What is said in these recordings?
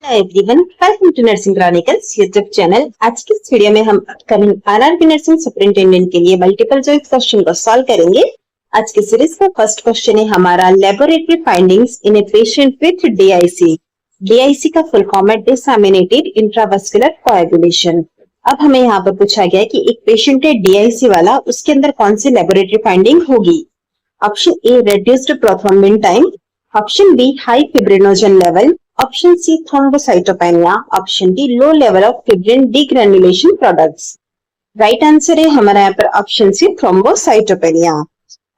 Hello everyone, welcome to nursing chronicles YouTube channel. आज की इस वीडियो में हम अपकमिंग आरआरबी नर्सिंग सुपरिटेंडेंट के लिए मल्टीपल चॉइस क्वेश्चन को सॉल्व करेंगे। आज की सीरीज का फर्स्ट क्वेश्चन है हमारा laboratory findings in a patient with DIC. DIC का फुल फॉर्म है डिसएमिनेटेड इंट्रावेस्कुलर कोएगुलेशन। अब हमें यहाँ पर पूछा गया कि एक पेशेंट है डीआईसी वाला, उसके अंदर कौन सी लेबोरेटरी फाइंडिंग होगी। Option A reduced prothrombin time, option B high fibrinogen level, option C thrombocytopenia, option D low level of fibrin degranulation products. Right answer है हमारा यहाँ पर ऑप्शन सी थ्रोम्बोसाइटोपेनिया।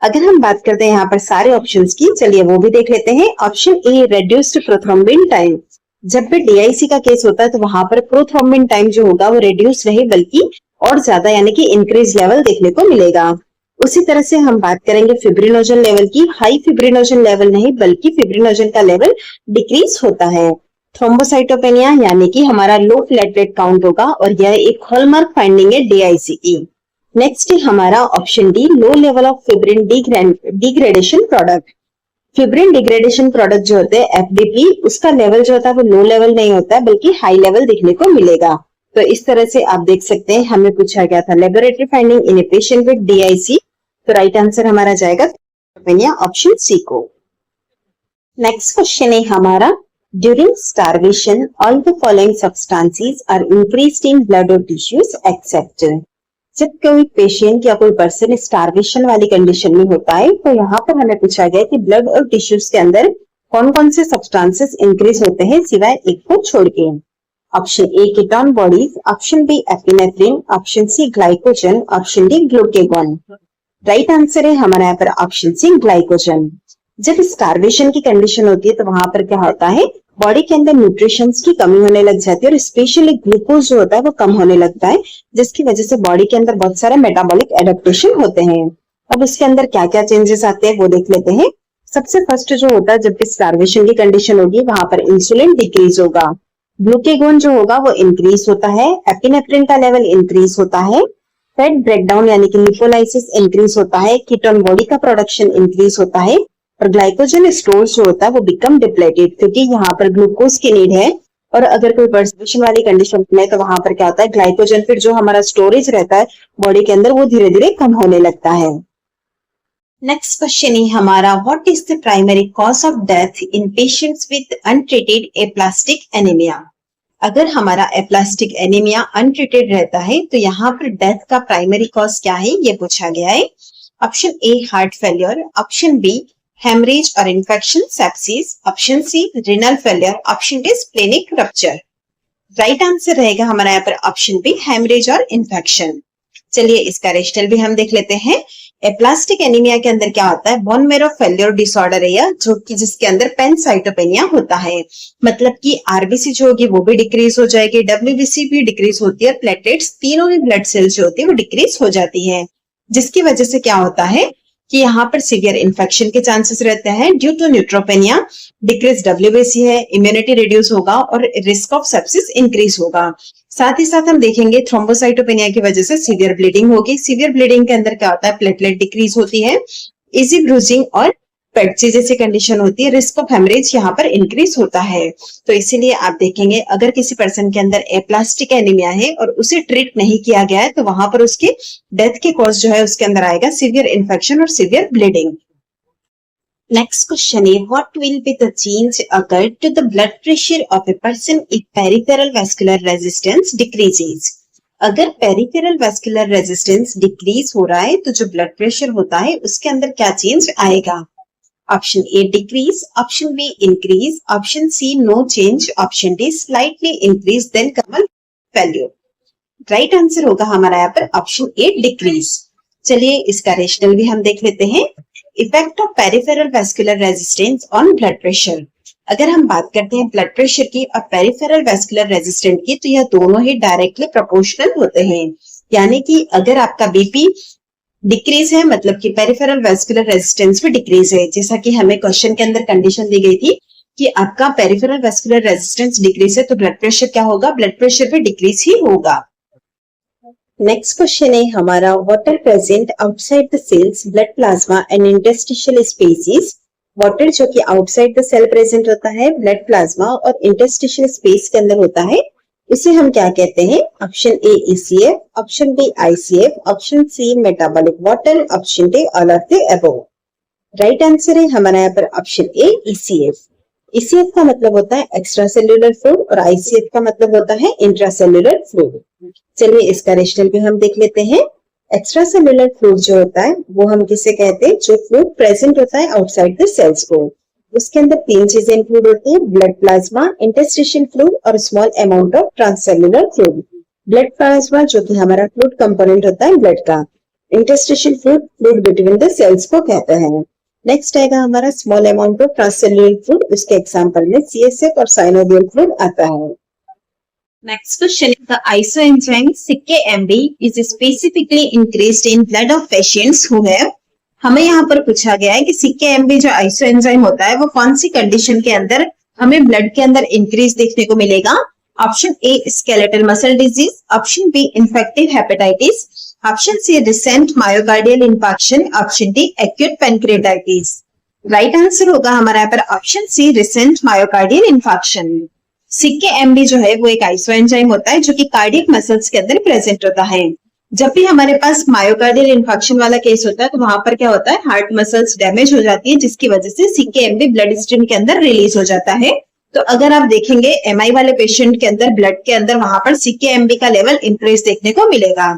अगर हम बात करते हैं यहाँ पर सारे ऑप्शंस की, चलिए वो भी देख लेते हैं। Option A reduced prothrombin time, जब भी डीआईसी का केस होता है तो वहां पर प्रोथ्रोम्बिन टाइम जो होगा वो रिड्यूस नहीं बल्कि और ज्यादा यानी कि इंक्रीज लेवल देखने को मिलेगा। उसी तरह से हम बात करेंगे फिब्रिनोजन लेवल की, हाई फिब्रिनोजन लेवल नहीं बल्कि फिब्रिनोजन का लेवल डिक्रीज होता है। थ्रोम्बोसाइटोपेनिया यानी कि हमारा लो प्लेटलेट काउंट होगा और यह एक हॉलमार्क फाइंडिंग है डीआईसी की। नेक्स्ट है हमारा option D low level of fibrin degradation product. Fibrin degradation product जो होते हैं एफडीपी, उसका लेवल जो होता है वो लो लेवल नहीं होता है बल्कि हाई लेवल देखने को मिलेगा। तो इस तरह से आप देख सकते हैं हमें पूछा गया था laboratory finding in a patient with DIC, तो राइट आंसर हमारा जाएगा ऑप्शन सी को। नेक्स्ट क्वेश्चन है हमारा during starvation all the following substances are increased in blood और टिश्यूज एक्सेप्ट। जब कोई पेशेंट या कोई पर्सन स्टारवेशन वाली कंडीशन में होता है तो यहाँ पर हमें पूछा गया कि ब्लड और टिश्यूज के अंदर कौन कौन से सब्सटेंसेस इंक्रीज होते हैं सिवाय एक को छोड़ के। Option A ketone bodies, option B epinephrine, option C glycogen, option D glucagon. Right answer है हमारा यहाँ पर ऑप्शन सी ग्लाइकोजन। जब स्टारवेशन की कंडीशन होती है तो वहां पर क्या होता है, बॉडी के अंदर न्यूट्रिशंस की कमी होने लग जाती है और स्पेशली ग्लूकोज जो होता है वो कम होने लगता है, जिसकी वजह से बॉडी के अंदर बहुत सारे मेटाबॉलिक एडेप्टेशन होते हैं। अब उसके अंदर क्या क्या चेंजेस आते हैं वो देख लेते हैं। सबसे फर्स्ट जो होता है जब स्टारवेशन की कंडीशन होगी वहां पर इंसुलिन डिक्रीज होगा, ग्लूकेगॉन जो होगा वो इंक्रीज होता है, एपिनेफ्रिन का लेवल इंक्रीज होता है, फैट ब्रेकडाउन यानी कि लिपोलाइसिस इंक्रीज होता है, कीटोन बॉडी का प्रोडक्शन इंक्रीज होता है और ग्लाइकोजन स्टोर जो होता है वो बिकम डिप्लेटेड, क्योंकि यहाँ पर ग्लूकोज की नीड है। और अगर कोई पर्सवेशन वाली कंडीशन में तो वहां पर क्या होता है, ग्लाइकोजन फिर जो हमारा स्टोरेज रहता है बॉडी के अंदर वो धीरे धीरे कम होने लगता है। नेक्स्ट क्वेश्चन है हमारा what is the primary cause of death in patients with untreated aplastic anaemia. अगर हमारा एप्लास्टिक एनीमिया अनट्रीटेड रहता है तो यहाँ पर डेथ का प्राइमरी कॉज क्या है ये पूछा गया है। Option A heart failure, option B haemorrhage और infection sepsis, option C renal failure, option D splenic rupture. Right answer रहेगा हमारा यहाँ पर ऑप्शन बी हेमरेज और इन्फेक्शन। चलिए इसका रेशनल भी हम देख लेते हैं। एप्लास्टिक एनीमिया के अंदर क्या होता है, बोन मैरो फेलियर डिसऑर्डर है यह, जो कि जिसके अंदर पैनसाइटोपेनिया होता है, मतलब कि आरबीसी जो होगी वो भी डिक्रीज हो जाएगी, डब्ल्यूबीसी भी डिक्रीज होती है, प्लेटलेट्स तीनों ही ब्लड सेल्स जो होती है वो डिक्रीज हो जाती है, जिसकी वजह से क्या होता है कि यहाँ पर सीवियर इन्फेक्शन के चांसेस रहते हैं due to neutropenia, decrease WBC है, इम्यूनिटी रिड्यूस होगा और रिस्क ऑफ सेप्सिस इंक्रीज होगा। साथ ही साथ हम देखेंगे थ्रोम्बोसाइटोपेनिया की वजह से सीवियर ब्लीडिंग होगी। सीवियर ब्लीडिंग के अंदर क्या होता है, प्लेटलेट डिक्रीज होती है, इजी ब्रूजिंग और पेटची जैसी कंडीशन होती है, रिस्क ऑफ हेमरेज यहाँ पर इंक्रीज होता है। तो इसीलिए आप देखेंगे अगर किसी पर्सन के अंदर एप्लास्टिक एनीमिया है और उसे ट्रीट नहीं किया गया है तो वहां पर उसके डेथ के कॉज जो है उसके अंदर आएगा सीवियर इन्फेक्शन और severe bleeding. Next question is what will be the change occur to the blood pressure of a person if peripheral vascular resistance decreases। अगर पेरिफेरल वैस्कुलर रेजिस्टेंस डिक्रीज हो रहा है तो जो ब्लड प्रेशर होता है उसके अंदर क्या चेंज आएगा। Option A decrease, option B increase, option C no change, option D slightly increase then normal value. Right answer होगा हमारा यहाँ पर ऑप्शन ए डिक्रीज। चलिए इसका रेशनल भी हम देख लेते हैं। Effect of peripheral vascular resistance on blood pressure. अगर हम बात करते हैं ब्लड प्रेशर की और पेरिफेरल वैस्कुलर रेजिस्टेंट की तो यह दोनों ही डायरेक्टली प्रोपोर्शनल होते हैं, यानी कि अगर आपका बीपी डिक्रीज है मतलब कि पेरिफेरल वैस्कुलर रेजिस्टेंस भी डिक्रीज है। जैसा कि हमें क्वेश्चन के अंदर कंडीशन दी गई थी कि आपका पेरिफेरल वैस्कुलर रेजिस्टेंस डिक्रीज है तो ब्लड प्रेशर क्या होगा, ब्लड प्रेशर भी डिक्रीज ही होगा। नेक्स्ट क्वेश्चन है हमारा what are present outside the cells, blood plasma and interstitial spaces water जो कि आउटसाइड द सेल प्रेजेंट होता है, ब्लड प्लाज्मा और इंटरस्टिशियल स्पेस के अंदर होता है, इसे हम क्या कहते हैं? Option A ECF, option B ICF, option C metabolic water, option D all of the above. Right answer है हमारा यहाँ पर ऑप्शन ए ईसीएफ। ईसीएफ का मतलब होता है एक्स्ट्रा सेल्यूलर फ्लूइड और आईसीएफ का मतलब होता है इंट्रासेल्यूलर फ्लूइड। चलिए इसका रेशनल भी हम देख लेते हैं। एक्स्ट्रा सेल्यूलर फ्लूइड जो होता है वो हम किसे कहते हैं? जो फ्लूइड प्रेजेंट होता है आउटसाइड द सेल्स को। उसके अंदर तीन चीजें इंक्लूड होती है, ब्लड प्लाज्मा, इंटरस्टिशियल फ्लूइड और small amount of transcellular fluid. Blood plasma जो कि हमारा फ्लूइड कंपोनेंट होता है ब्लड का, interstitial fluid fluid between the cells को कहते हैं। नेक्स्ट आएगा हमारा small amount of transcellular fluid, उसके एग्जांपल में सीएसएफ और साइनोवियल फ्लूइड आता है। Next question is the isoenzyme CKMB is specifically increased in blood of patients who have। हमें यहाँ पर पूछा गया है कि CKMB जो आइसोएंजाइम होता है वो कौन सी कंडीशन के अंदर हमें ब्लड के अंदर इंक्रीज देखने को मिलेगा? Option A skeletal muscle disease, option B infective hepatitis, option C recent myocardial infarction, option D acute pancreatitis. Right answer होगा हमारा यहाँ पर option C recent myocardial infarction. CKMB जो है वो एक आइसोएंजाइम होता है जो कि कार्डियक मसल्स के अंदर प्रेजेंट होता है। जब भी हमारे पास मायोकार्डियल इंफेक्शन वाला केस होता है तो वहां पर क्या होता है? हार्ट मसल्स डैमेज हो जाती है, जिसकी वजह से CKMB ब्लड स्ट्रीम के अंदर रिलीज हो जाता है। तो अगर आप देखेंगे MI वाले पेशेंट के अंदर ब्लड के अंदर वहां पर CKMB का लेवल इंक्रीज देखने को मिलेगा।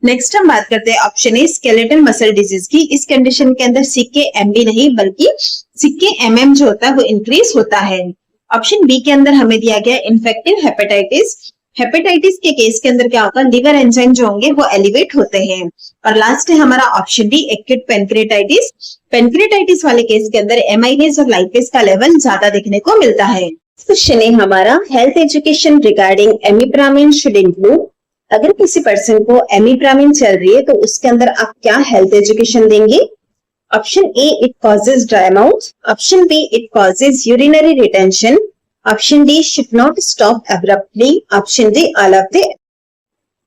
नेक्स्ट हम बात करते हैं option A skeletal muscle disease की। इस कंडीशन के अंदर CKMB नहीं बल्कि CKMM जो होता है वो इंक्रीज होता है। ऑप्शन बी के अंदर हमें दिया गया इन्फेक्टिव हेपेटाइटिस। हेपेटाइटिस के केस के अंदर क्या होगा? लिवर एंजाइम जो होंगे वो एलिवेट होते हैं। और लास्ट है हमारा option D acute pancreatitis. Pancreatitis वाले केस के अंदर एमाइलेज और लाइपेज का लेवल ज्यादा देखने को मिलता है। क्वेश्चन है हमारा health education regarding imipramine should include. अगर किसी पर्सन को एमिप्रामिन चल रही है तो उसके अंदर आप क्या हेल्थ एजुकेशन देंगे? Option A it causes dry mouth, option B it causes urinary retention, option D should not stop abruptly, option D all of the.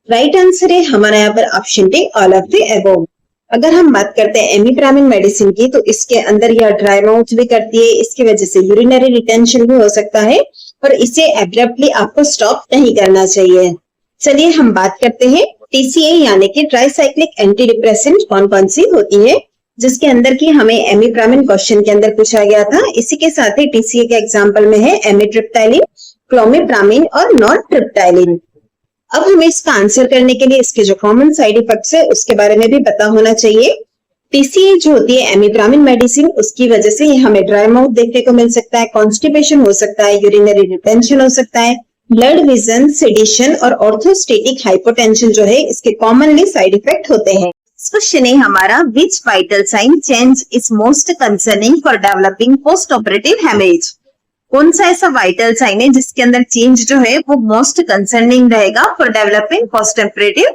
Right answer है हमारा यहाँ पर option D all of the above. अगर हम बात करते हैं एमिप्रामिन medicine की तो इसके अंदर यह ड्राई माउथ भी करती है, इसकी वजह से यूरिनरी रिटेंशन भी हो सकता है और इसे एब्रप्टली आपको स्टॉप नहीं करना चाहिए। चलिए हम बात करते हैं TCA यानी कि ट्राइसाइक्लिक एंटी डिप्रेसेंट कौन कौन सी होती है, जिसके अंदर की हमें एमिप्रामिन क्वेश्चन के अंदर पूछा गया था। इसी के साथ ही TCA के एग्जांपल में है एमिट्रिप्टाइलिन, क्लोमिप्रामिन और नॉरट्रिप्टाइलिन। अब हमें इसका आंसर करने के लिए इसके जो कॉमन साइड इफेक्ट्स है उसके बारे में भी पता होना चाहिए। TCA जो होती है एमिप्रामिन मेडिसिन, उसकी वजह से हमें ड्राई माउथ देखने को मिल सकता है, कॉन्स्टिपेशन हो सकता है, यूरिनरी रिटेंशन हो सकता है, ब्लड विजन, सेडिशन और ऑर्थोस्टेटिक हाइपोटेंशन जो है इसके कॉमनली साइड इफेक्ट होते हैं। क्वेश्चन है हमारा which vital sign change is most concerning for developing post operative haemorrhage. कौन सा ऐसा वाइटल साइन है जिसके अंदर चेंज जो है वो मोस्ट कंसर्निंग रहेगा for developing post operative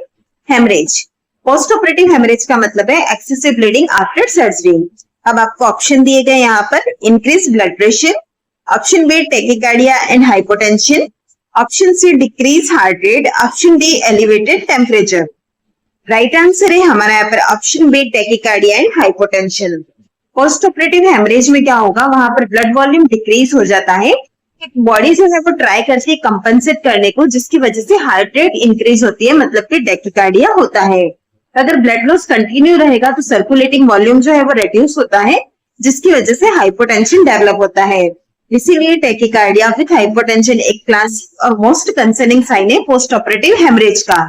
haemorrhage. Post operative haemorrhage का मतलब है एक्सेसिव ब्लीडिंग आफ्टर सर्जरी। अब आपको ऑप्शन दिए गए यहाँ पर increase blood pressure, option B tachycardia and hypotension, option C decrease heart rate, option D elevated temperature. Right answer है हमारा यहाँ पर option B tachycardia and hypotension. Post operative haemorrhage में क्या होगा? वहां पर ब्लड वॉल्यूम डिक्रीज हो जाता है, बॉडी जो है वो ट्राई करती है कंपनसेट करने को, जिसकी वजह से हार्ट रेट इंक्रीज होती है, मतलब कि टेकिकार्डिया होता है। अगर ब्लड लॉस कंटिन्यू रहेगा तो सर्कुलेटिंग वॉल्यूम जो है वो रिड्यूस होता है, जिसकी वजह से हाइपोटेंशन डेवलप होता है। इसीलिए टेकिकार्डिया विद हाइपोटेंशन एक क्लासिक और मोस्ट कंसर्निंग साइन है पोस्ट ऑपरेटिव हेमरेज का।